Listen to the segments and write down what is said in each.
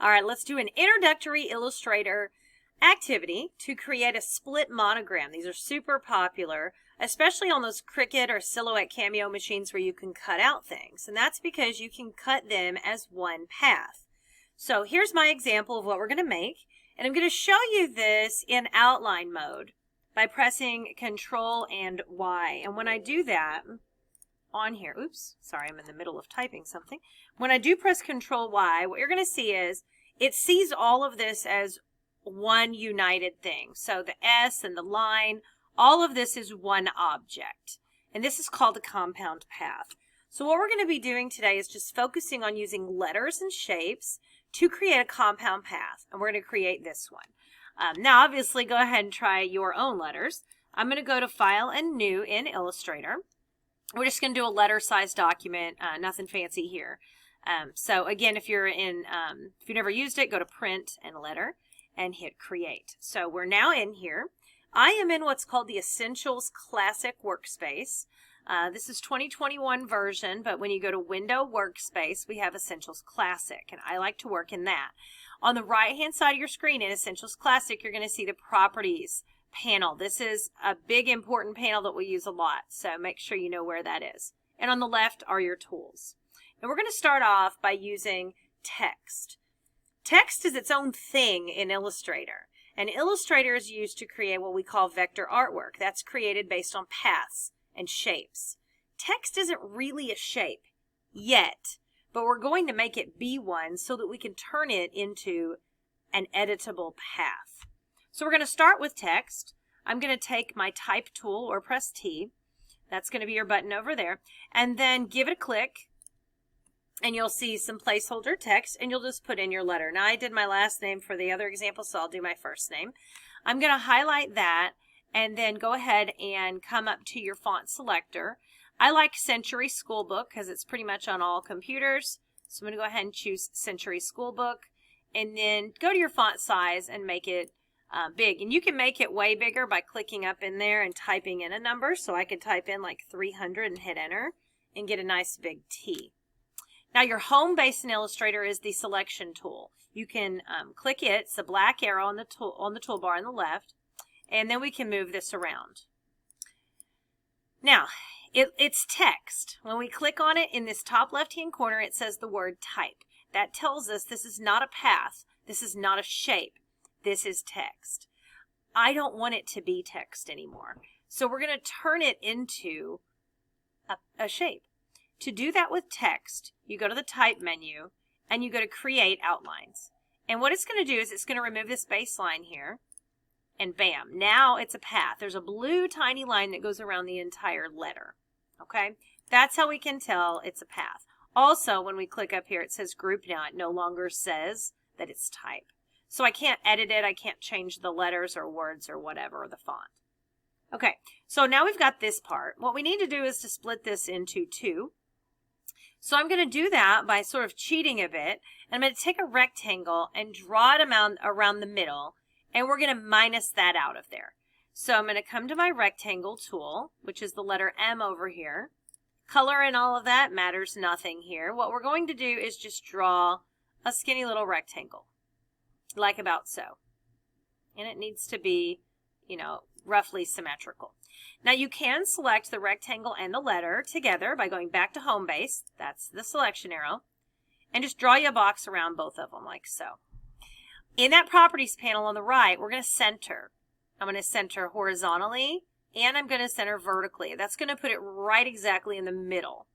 All right, let's do an introductory Illustrator activity to create a split monogram. These are super popular, especially on those Cricut or Silhouette Cameo machines where you can cut out things. And that's because you can cut them as one path. So here's my example of what we're going to make. And I'm going to show you this in outline mode by pressing Control and Y. And when I do that on here, oops, sorry, I'm in the middle of typing something. When I do press Control Y, what you're going to see is it sees all of this as one united thing. So the S and the line, all of this is one object. And this is called a compound path. So what we're going to be doing today is just focusing on using letters and shapes to create a compound path. And we're going to create this one. Now, obviously, go ahead and try your own letters. I'm going to go to File and New in Illustrator. We're just going to do a letter-sized document, nothing fancy here. So again, if you've never used it, go to Print and Letter and hit Create. So we're now in here. I am in what's called the Essentials Classic Workspace. This is 2021 version, but when you go to Window Workspace, we have Essentials Classic, and I like to work in that. On the right-hand side of your screen in Essentials Classic, you're going to see the Properties panel. This is a big important panel that we use a lot, so make sure you know where that is. And on the left are your tools. And we're going to start off by using text. Text is its own thing in Illustrator. And Illustrator is used to create what we call vector artwork. That's created based on paths and shapes. Text isn't really a shape yet, but we're going to make it be one so that we can turn it into an editable path. So we're going to start with text. I'm going to take my type tool or press T. That's going to be your button over there. And then give it a click. And you'll see some placeholder text, and you'll just put in your letter. Now, I did my last name for the other example, so I'll do my first name. I'm going to highlight that, and then go ahead and come up to your font selector. I like Century Schoolbook because it's pretty much on all computers. So I'm going to go ahead and choose Century Schoolbook, and then go to your font size and make it big. And you can make it way bigger by clicking up in there and typing in a number. So I could type in like 300 and hit enter and get a nice big T. Now your home base in Illustrator is the selection tool. You can click it. It's a black arrow on the toolbar on the left, and then we can move this around. Now it's text. When we click on it in this top left-hand corner, it says the word type. That tells us this is not a path. This is not a shape. This is text. I don't want it to be text anymore, so we're going to turn it into a shape. To do that with text, you go to the Type menu, and you go to Create Outlines. And what it's going to do is it's going to remove this baseline here, and bam, now it's a path. There's a blue tiny line that goes around the entire letter. Okay? That's how we can tell it's a path. Also, when we click up here, it says Group Now. It no longer says that it's type. So I can't edit it. I can't change the letters or words or whatever, or the font. Okay, so now we've got this part. What we need to do is to split this into two. So I'm going to do that by sort of cheating a bit. And I'm going to take a rectangle and draw it around the middle. And we're going to minus that out of there. So I'm going to come to my rectangle tool, which is the letter M over here. Color and all of that matters nothing here. What we're going to do is just draw a skinny little rectangle, like about so. And it needs to be, roughly symmetrical. Now you can select the rectangle and the letter together by going back to home base. That's the selection arrow. And just draw you a box around both of them like so. In that properties panel on the right, we're going to center. I'm going to center horizontally and I'm going to center vertically. That's going to put it right exactly in the middle.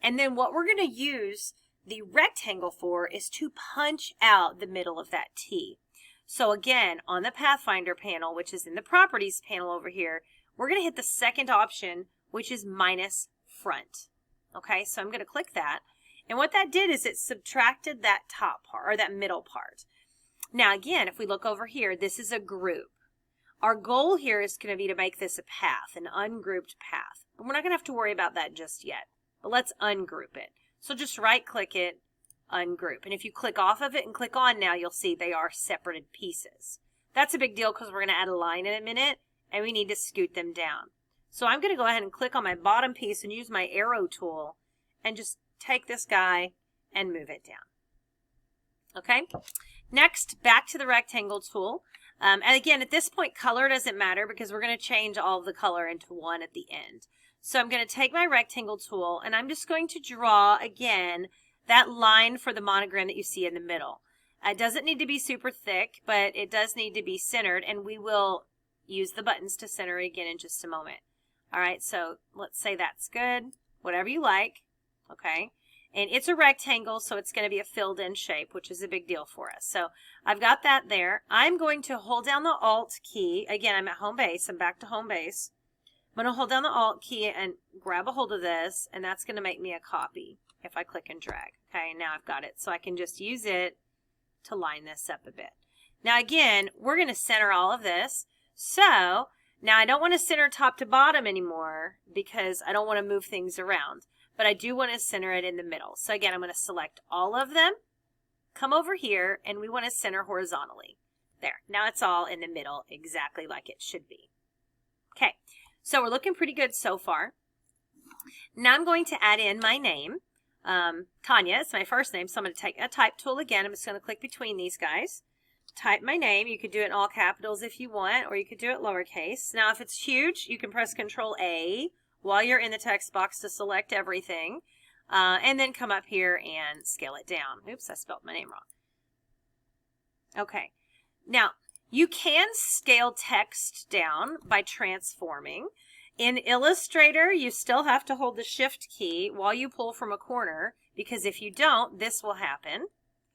And then what we're going to use the rectangle for is to punch out the middle of that T. So again, on the Pathfinder panel, which is in the Properties panel over here, we're going to hit the second option, which is minus front. Okay, so I'm going to click that. And what that did is it subtracted that top part, or that middle part. Now again, if we look over here, this is a group. Our goal here is going to be to make this a path, an ungrouped path. But we're not going to have to worry about that just yet. But let's ungroup it. So just right-click it, ungroup. And if you click off of it and click on now, you'll see they are separated pieces. That's a big deal because we're going to add a line in a minute, and we need to scoot them down. So I'm going to go ahead and click on my bottom piece and use my arrow tool and just take this guy and move it down. Okay. Next, back to the rectangle tool. And again, at this point, color doesn't matter because we're going to change all of the color into one at the end. So I'm going to take my rectangle tool and I'm just going to draw, again, that line for the monogram that you see in the middle. It doesn't need to be super thick, but it does need to be centered, and we will use the buttons to center it again in just a moment. All right, so let's say that's good, whatever you like, okay? And it's a rectangle, so it's going to be a filled-in shape, which is a big deal for us. So I've got that there. I'm going to hold down the Alt key. Again, I'm at home base. I'm back to home base. I'm going to hold down the Alt key and grab a hold of this, and that's going to make me a copy if I click and drag. Okay, now I've got it. So I can just use it to line this up a bit. Now, again, we're going to center all of this. So now I don't want to center top to bottom anymore because I don't want to move things around. But I do want to center it in the middle. So again, I'm going to select all of them, come over here, and we want to center horizontally. There. Now it's all in the middle exactly like it should be. Okay. So we're looking pretty good so far. Now I'm going to add in my name. Tanya is my first name, so I'm going to take a type tool again. I'm just going to click between these guys. Type my name. You could do it in all capitals if you want, or you could do it lowercase. Now if it's huge, you can press Control A while you're in the text box to select everything, and then come up here and scale it down. Oops, I spelled my name wrong. Okay, now you can scale text down by transforming. In Illustrator, you still have to hold the Shift key while you pull from a corner, because if you don't, this will happen.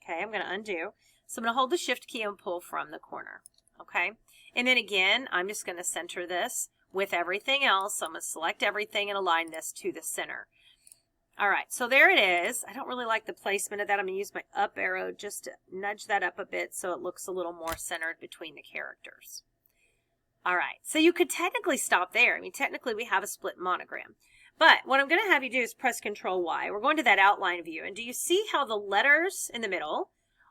Okay, I'm going to undo. So I'm going to hold the Shift key and pull from the corner. Okay, and then again, I'm just going to center this with everything else. So I'm going to select everything and align this to the center. All right, so there it is. I don't really like the placement of that. I'm going to use my up arrow just to nudge that up a bit so it looks a little more centered between the characters. All right, so you could technically stop there. I mean, technically we have a split monogram. But what I'm going to have you do is press Control Y. We're going to that outline view. And do you see how the letters in the middle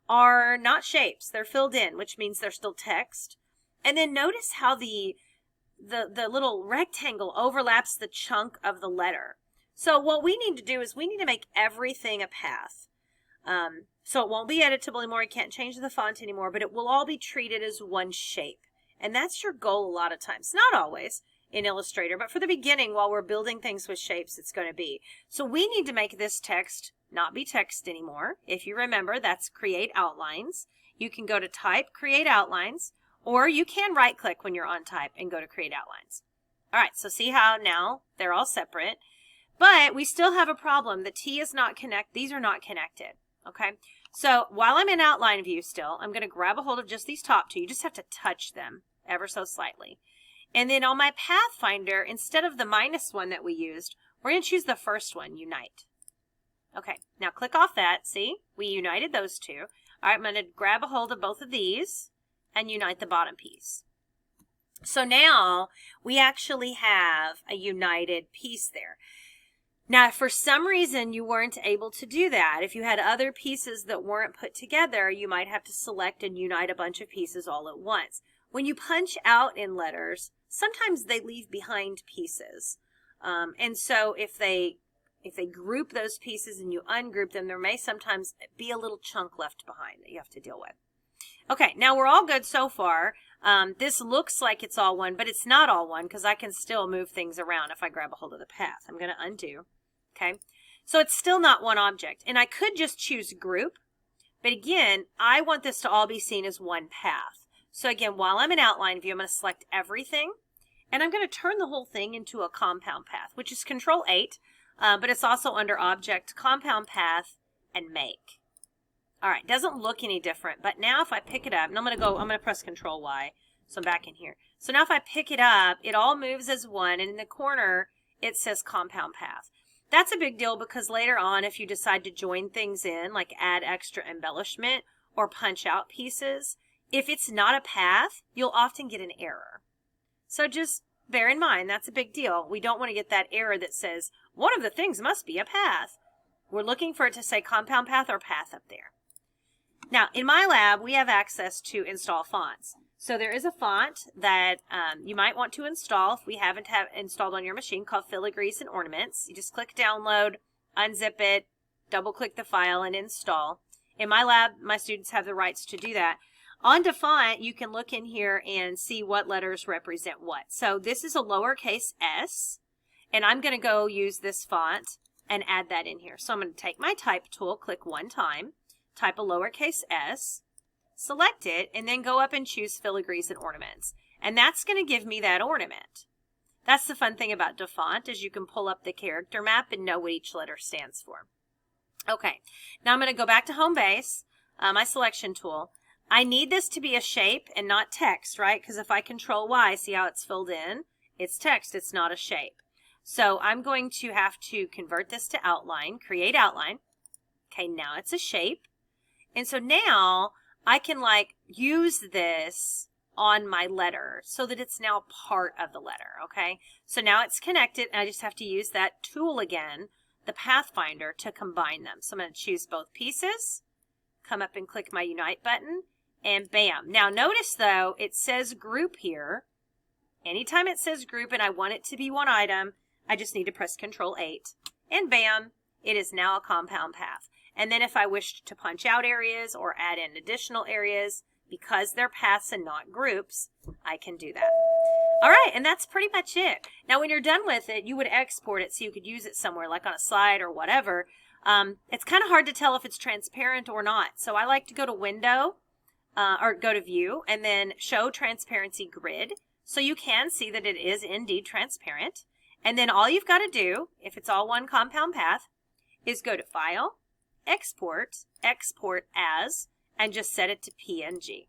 are not shapes? They're filled in, which means they're still text. And then notice how the little rectangle overlaps the chunk of the letter. So what we need to do is we need to make everything a path. So it won't be editable anymore. You can't change the font anymore, but it will all be treated as one shape. And that's your goal a lot of times. Not always in Illustrator, but for the beginning, while we're building things with shapes, it's going to be. So we need to make this text not be text anymore. If you remember, that's Create Outlines. You can go to Type, Create Outlines, or you can right-click when you're on Type and go to Create Outlines. All right, so see how now they're all separate. But we still have a problem. The T is not connected. These are not connected. Okay, so while I'm in Outline View still, I'm going to grab a hold of just these top two. You just have to touch them ever so slightly. And then on my Pathfinder, instead of the -1 that we used, we're going to choose the first one, Unite. Okay, now click off that. See, we united those two. All right, I'm going to grab a hold of both of these and unite the bottom piece. So now we actually have a united piece there. Now, if for some reason you weren't able to do that, if you had other pieces that weren't put together, you might have to select and unite a bunch of pieces all at once. When you punch out in letters, sometimes they leave behind pieces. And so if they group those pieces and you ungroup them, there may sometimes be a little chunk left behind that you have to deal with. Okay, now we're all good so far. This looks like it's all one, but it's not all one because I can still move things around if I grab a hold of the path. I'm going to undo. Okay, so it's still not one object. And I could just choose group, but again, I want this to all be seen as one path. So again, while I'm in Outline View, I'm going to select everything, and I'm going to turn the whole thing into a compound path, which is Control 8, but it's also under Object, Compound Path, and Make. All right, doesn't look any different, but now if I pick it up, and I'm going to press Control Y, so I'm back in here. So now if I pick it up, it all moves as one, and in the corner, it says Compound Path. That's a big deal because later on, if you decide to join things in, like add extra embellishment or punch out pieces, if it's not a path, you'll often get an error. So just bear in mind, that's a big deal. We don't want to get that error that says, one of the things must be a path. We're looking for it to say compound path or path up there. Now, in my lab, we have access to install fonts. So there is a font that you might want to install if we haven't installed on your machine called Filigrees and Ornaments. You just click download, unzip it, double click the file and install. In my lab, my students have the rights to do that. On DaFont, you can look in here and see what letters represent what. So this is a lowercase s, and I'm going to go use this font and add that in here. So I'm going to take my type tool, click one time, type a lowercase s, select it, and then go up and choose filigrees and ornaments. And that's going to give me that ornament. That's the fun thing about DaFont, is you can pull up the character map and know what each letter stands for. Okay, now I'm going to go back to home base, my selection tool. I need this to be a shape and not text, right? Because if I control Y, see how it's filled in? It's text, it's not a shape. So I'm going to have to convert this to outline, create outline. Okay, now it's a shape. And so now I can like use this on my letter so that it's now part of the letter, okay? So now it's connected, and I just have to use that tool again, the Pathfinder, to combine them. So I'm going to choose both pieces, come up and click my Unite button, and bam. Now notice though, it says group here. Anytime it says group and I want it to be one item, I just need to press Control 8, and bam, it is now a compound path. And then if I wished to punch out areas or add in additional areas, because they're paths and not groups, I can do that. All right, and that's pretty much it. Now, when you're done with it, you would export it so you could use it somewhere, like on a slide or whatever. It's kind of hard to tell if it's transparent or not. So I like to go to Window, or go to View, and then Show Transparency Grid, so you can see that it is indeed transparent. And then all you've got to do, if it's all one compound path, is go to File, Export, Export As, and just set it to PNG.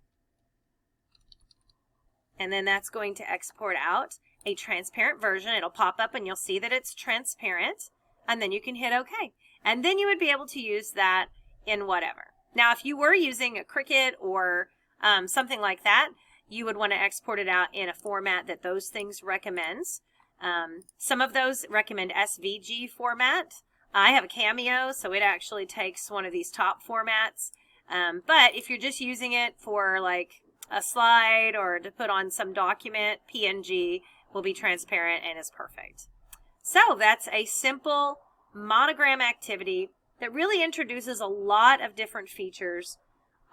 And then that's going to export out a transparent version. It'll pop up and you'll see that it's transparent, and then you can hit OK. And then you would be able to use that in whatever. Now, if you were using a Cricut or something like that, you would want to export it out in a format that those things recommends. Some of those recommend SVG format. I have a Cameo, so it actually takes one of these top formats. But if you're just using it for like a slide or to put on some document, PNG will be transparent and is perfect. So that's a simple monogram activity that really introduces a lot of different features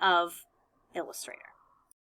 of Illustrator.